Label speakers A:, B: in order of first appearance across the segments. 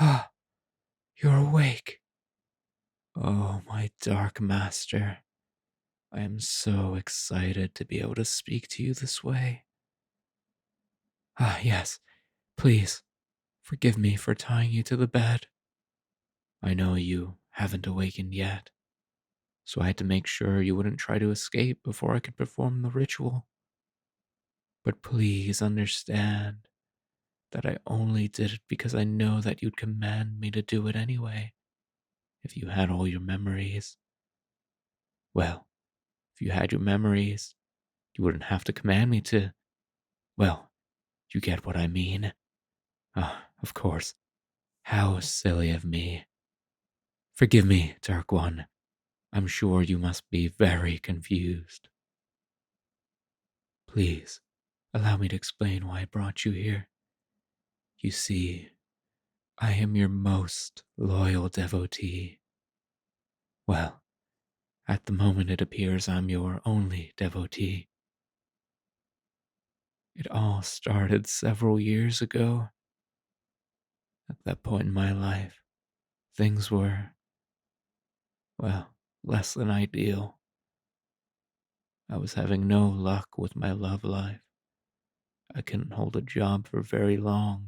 A: Ah, you're awake. Oh, my dark master. I am so excited to be able to speak to you this way. Ah, yes, please, forgive me for tying you to the bed. I know you haven't awakened yet, so I had to make sure you wouldn't try to escape before I could perform the ritual. But please understand that I only did it because I know that you'd command me to do it anyway, if you had all your memories. Well, if you had your memories, you wouldn't have to command me to. Well, you get what I mean. Ah, of course. How silly of me. Forgive me, Dark One. I'm sure you must be very confused. Please, allow me to explain why I brought you here. You see, I am your most loyal devotee. Well, at the moment it appears I'm your only devotee. It all started several years ago. At that point in my life, things were, well, less than ideal. I was having no luck with my love life. I couldn't hold a job for very long,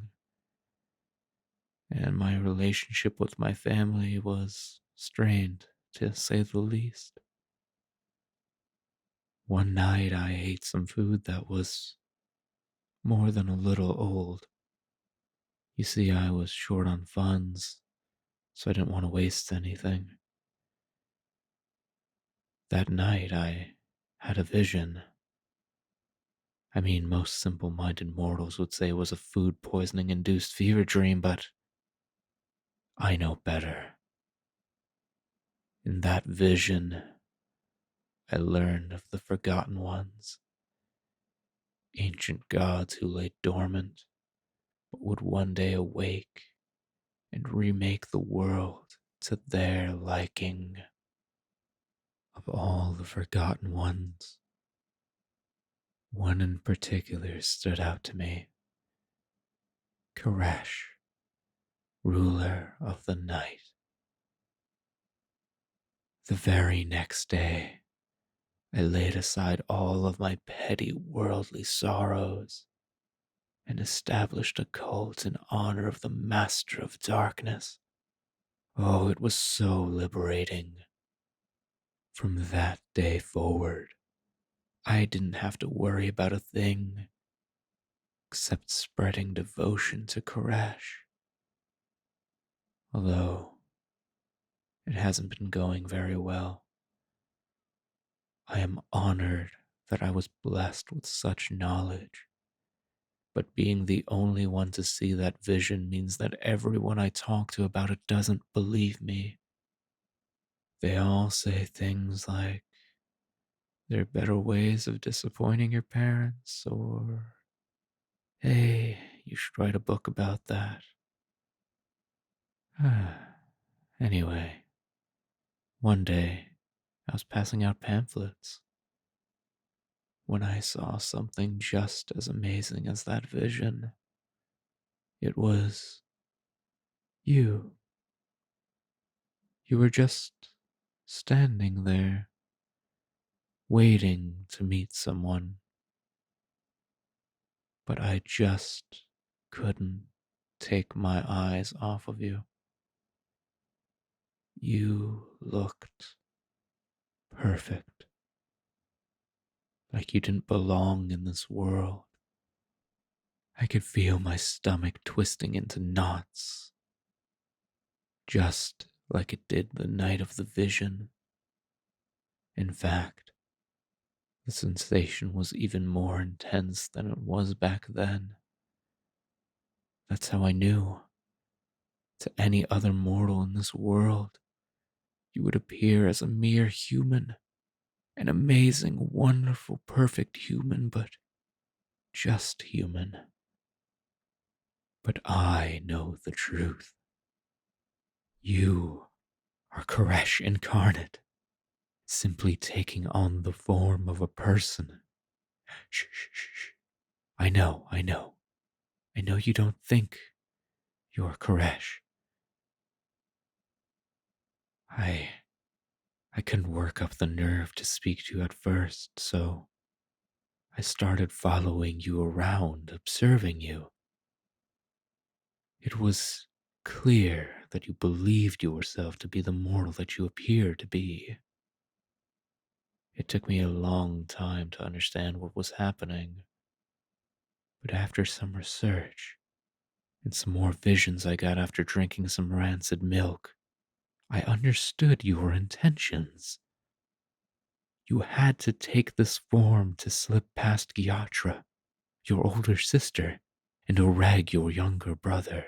A: and my relationship with my family was strained, to say the least. One night I ate some food that was more than a little old. You see, I was short on funds, so I didn't want to waste anything. That night I had a vision. I mean, most simple minded mortals would say it was a food poisoning induced fever dream, but I know better. In that vision, I learned of the Forgotten Ones, ancient gods who lay dormant, but would one day awake and remake the world to their liking. Of all the Forgotten Ones, one in particular stood out to me. Koresh, ruler of the night. The very next day, I laid aside all of my petty worldly sorrows and established a cult in honor of the Master of Darkness. Oh, it was so liberating. From that day forward, I didn't have to worry about a thing except spreading devotion to Koresh. Although it hasn't been going very well, I am honored that I was blessed with such knowledge. But being the only one to see that vision means that everyone I talk to about it doesn't believe me. They all say things like, there are better ways of disappointing your parents, or, hey, you should write a book about that. Anyway, one day I was passing out pamphlets when I saw something just as amazing as that vision. It was you. You were just standing there, waiting to meet someone, but I just couldn't take my eyes off of you. You looked perfect, like you didn't belong in this world. I could feel my stomach twisting into knots, just like it did the night of the vision. In fact, the sensation was even more intense than it was back then. That's how I knew. To any other mortal in this world, you would appear as a mere human, an amazing, wonderful, perfect human, but just human. But I know the truth. You are Koresh incarnate, simply taking on the form of a person. Shh, shh, shh, shh. I know. I know you don't think you're Koresh. I I couldn't work up the nerve to speak to you at first, so I started following you around, observing you. It was clear that you believed yourself to be the mortal that you appear to be. It took me a long time to understand what was happening, but after some research and some more visions I got after drinking some rancid milk, I understood your intentions. You had to take this form to slip past Gyatra, your older sister, and Oreg, your younger brother.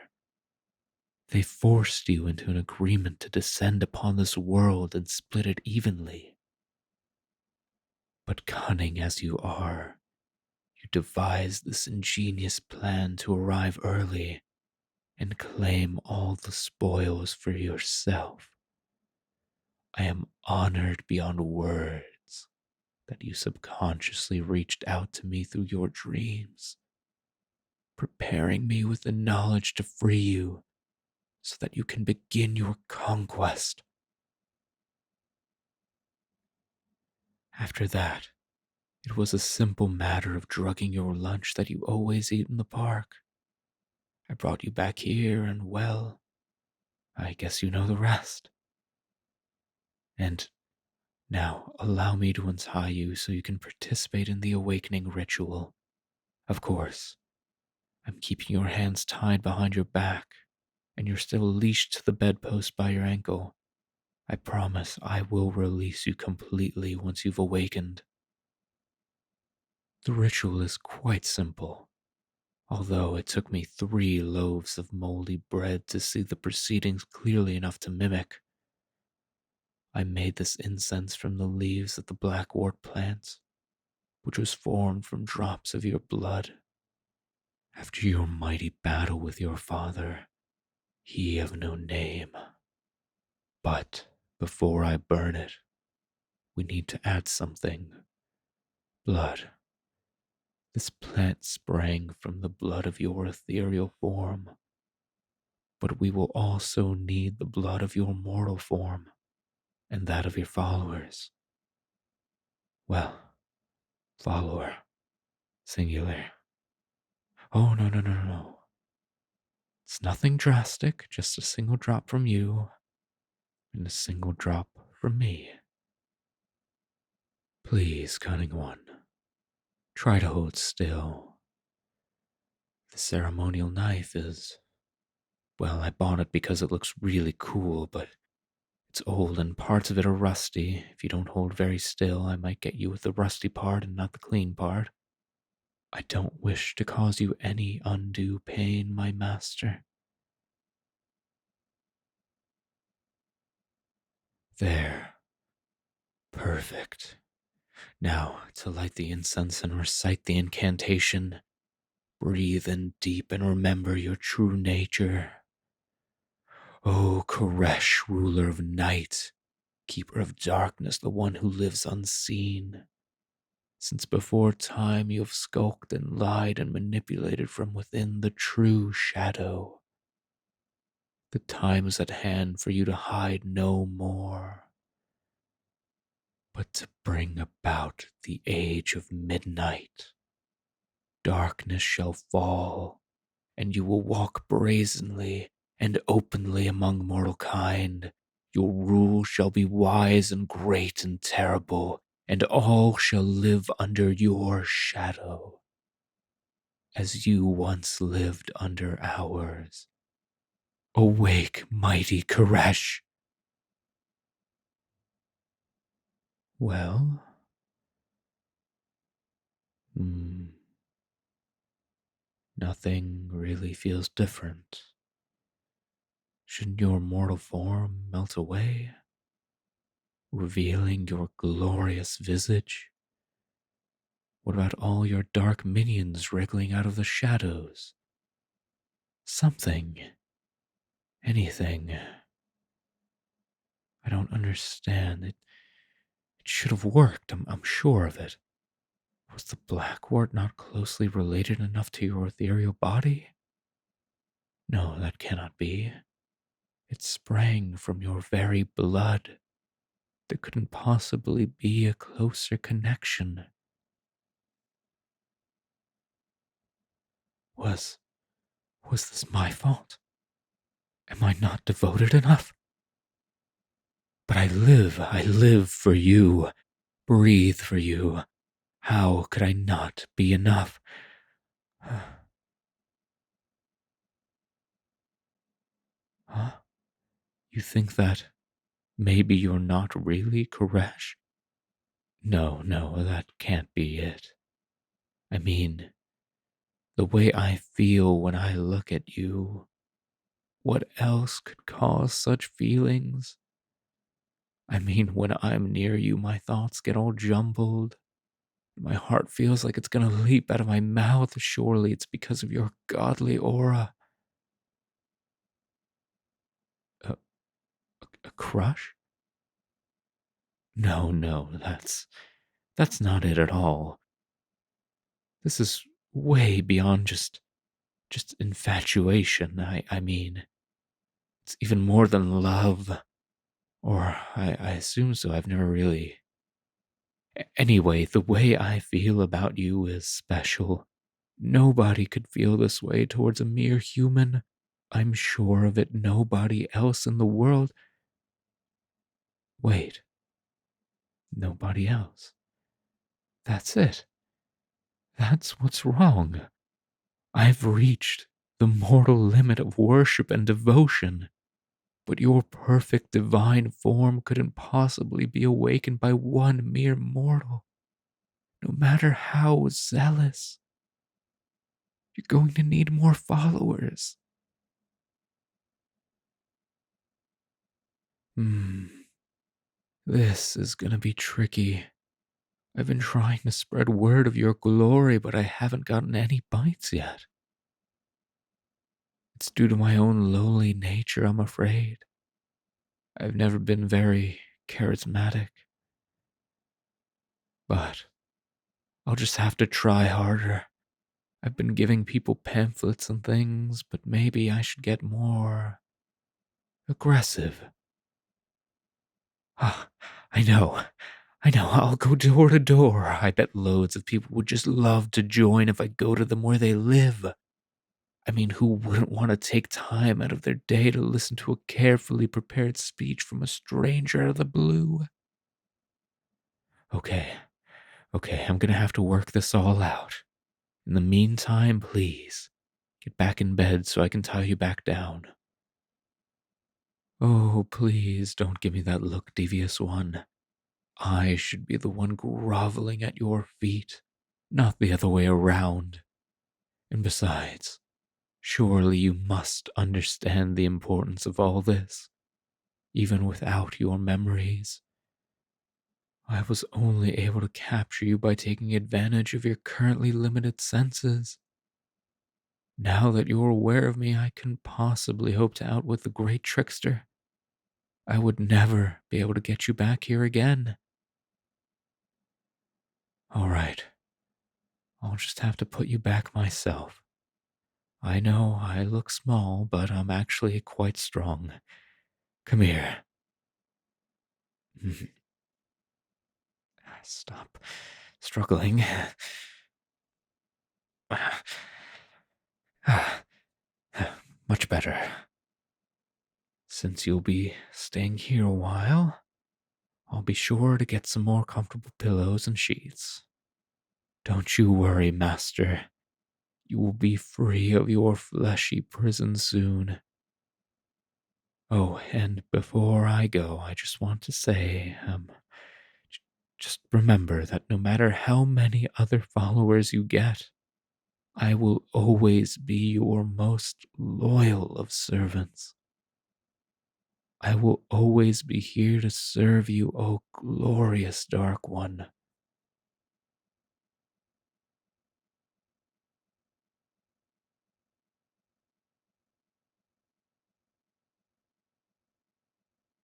A: They forced you into an agreement to descend upon this world and split it evenly. But cunning as you are, you devised this ingenious plan to arrive early and claim all the spoils for yourself. I am honored beyond words that you subconsciously reached out to me through your dreams, preparing me with the knowledge to free you so that you can begin your conquest. After that, it was a simple matter of drugging your lunch that you always eat in the park. I brought you back here, and well, I guess you know the rest. And now allow me to untie you so you can participate in the awakening ritual. Of course, I'm keeping your hands tied behind your back, and you're still leashed to the bedpost by your ankle. I promise I will release you completely once you've awakened. The ritual is quite simple, although it took me 3 loaves of moldy bread to see the proceedings clearly enough to mimic. I made this incense from the leaves of the blackwort plant, which was formed from drops of your blood. After your mighty battle with your father, he of no name. But before I burn it, we need to add something. Blood. This plant sprang from the blood of your ethereal form, but we will also need the blood of your mortal form and that of your followers. Well, follower, singular. Oh, no, no, no, no, no. It's nothing drastic, just a single drop from you and a single drop from me. Please, cunning one, try to hold still. The ceremonial knife is, well, I bought it because it looks really cool, but it's old and parts of it are rusty. If you don't hold very still, I might get you with the rusty part and not the clean part. I don't wish to cause you any undue pain, my master. There. Perfect. Now, to light the incense and recite the incantation, breathe in deep and remember your true nature. O Koresh, ruler of night, keeper of darkness, the one who lives unseen. Since before time you have skulked and lied and manipulated from within the true shadow. The time is at hand for you to hide no more, but to bring about the age of midnight. Darkness shall fall, and you will walk brazenly and openly among mortal kind. Your rule shall be wise and great and terrible, and all shall live under your shadow, as you once lived under ours. Awake, mighty Koresh! Well, nothing really feels different. Shouldn't your mortal form melt away, revealing your glorious visage? What about all your dark minions wriggling out of the shadows? Something. Anything. I don't understand. It should have worked, I'm sure of it. Was the blackwort not closely related enough to your ethereal body? No, that cannot be. It sprang from your very blood. There couldn't possibly be a closer connection. Was was this my fault? Am I not devoted enough? But I live for you, breathe for you. How could I not be enough? Huh? You think that maybe you're not really Koresh? No, no, that can't be it. I mean, the way I feel when I look at you. What else could cause such feelings? I mean, when I'm near you, my thoughts get all jumbled. My heart feels like it's gonna leap out of my mouth. Surely it's because of your godly aura. A, a crush? No, no, that's not it at all. This is way beyond just infatuation. I mean, it's even more than love. Or I assume so. I've never really. Anyway, the way I feel about you is special. Nobody could feel this way towards a mere human. I'm sure of it. Nobody else in the world. Wait, nobody else. That's it. That's what's wrong. I've reached the mortal limit of worship and devotion, but your perfect divine form couldn't possibly be awakened by one mere mortal, no matter how zealous. You're going to need more followers. Hmm. This is gonna be tricky. I've been trying to spread word of your glory, but I haven't gotten any bites yet. It's due to my own lowly nature, I'm afraid. I've never been very charismatic. But I'll just have to try harder. I've been giving people pamphlets and things, but maybe I should get more aggressive. Ah, I know. I know, I'll go door to door. I bet loads of people would just love to join if I go to them where they live. I mean, who wouldn't want to take time out of their day to listen to a carefully prepared speech from a stranger out of the blue? Okay, okay, I'm gonna have to work this all out. In the meantime, please, get back in bed so I can tie you back down. Oh, please don't give me that look, devious one. I should be the one groveling at your feet, not the other way around. And besides, surely you must understand the importance of all this, even without your memories. I was only able to capture you by taking advantage of your currently limited senses. Now that you're aware of me, I couldn't possibly hope to outwit the great trickster. I would never be able to get you back here again. All right, I'll just have to put you back myself. I know I look small, but I'm actually quite strong. Come here. Stop struggling. Much better. Since you'll be staying here a while, I'll be sure to get some more comfortable pillows and sheets. Don't you worry, Master. You will be free of your fleshy prison soon. Oh, and before I go, I just want to say, just remember that no matter how many other followers you get, I will always be your most loyal of servants. I will always be here to serve you, O glorious Dark One.